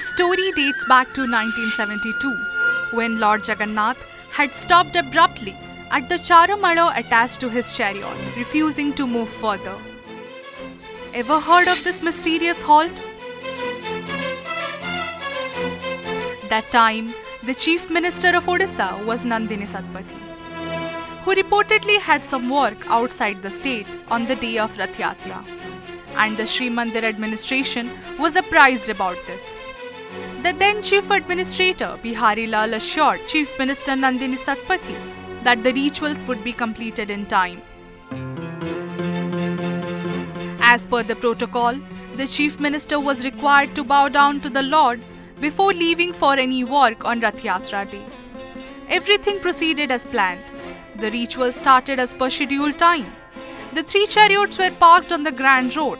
This story dates back to 1972, when Lord Jagannath had stopped abruptly at the Charamalo attached to his chariot, refusing to move further. Ever heard of this mysterious halt? That time, the Chief Minister of Odisha was Nandini Satpathy, who reportedly had some work outside the state on the day of Rath Yatra, and the Sri Mandir administration was apprised about this. The then Chief Administrator Bihari Lal assured Chief Minister Nandini Satpathy that the rituals would be completed in time. As per the protocol, the Chief Minister was required to bow down to the Lord before leaving for any work on Rath Yatra day. Everything proceeded as planned. The ritual started as per scheduled time. The 3 chariots were parked on the Grand Road.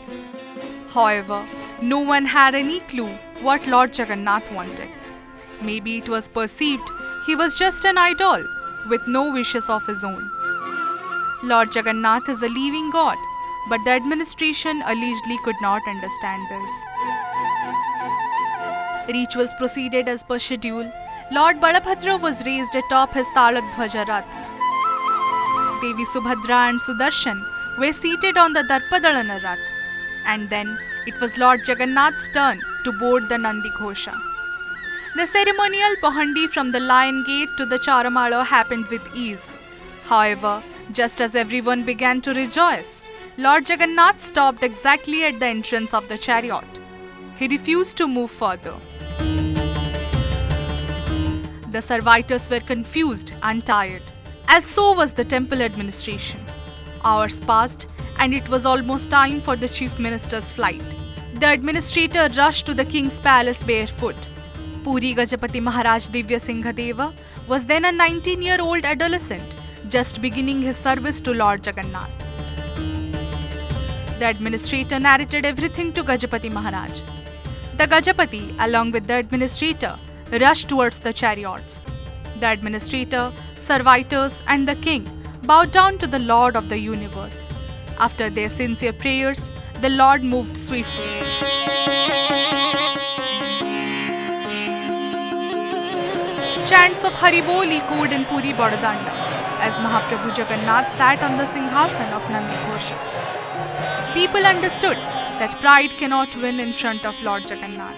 However, no one had any clue what Lord Jagannath wanted. Maybe it was perceived he was just an idol with no wishes of his own. Lord Jagannath is a living god, but the administration allegedly could not understand this. Rituals proceeded as per schedule. Lord Balabhadra was raised atop his Taladhwaja Rath. Devi Subhadra and Sudarshan were seated on the Darpadalana Rath. And then it was Lord Jagannath's turn to board the Nandi Ghosha. The ceremonial Pahandi from the Lion Gate to the Charamalo happened with ease. However, just as everyone began to rejoice, Lord Jagannath stopped exactly at the entrance of the chariot. He refused to move further. The servitors were confused and tired, as so was the temple administration. Hours passed, and it was almost time for the Chief Minister's flight. The administrator rushed to the king's palace barefoot. Puri Gajapati Maharaj Divya Singhadeva was then a 19-year-old adolescent, just beginning his service to Lord Jagannath. The administrator narrated everything to Gajapati Maharaj. The Gajapati, along with the administrator, rushed towards the chariots. The administrator, servitors, and the king bowed down to the Lord of the universe. After their sincere prayers, the Lord moved swiftly. Chants of Haribol echoed in Puri Bodadanda as Mahaprabhu Jagannath sat on the Singhasan of Nandi Ghosha. People understood that pride cannot win in front of Lord Jagannath.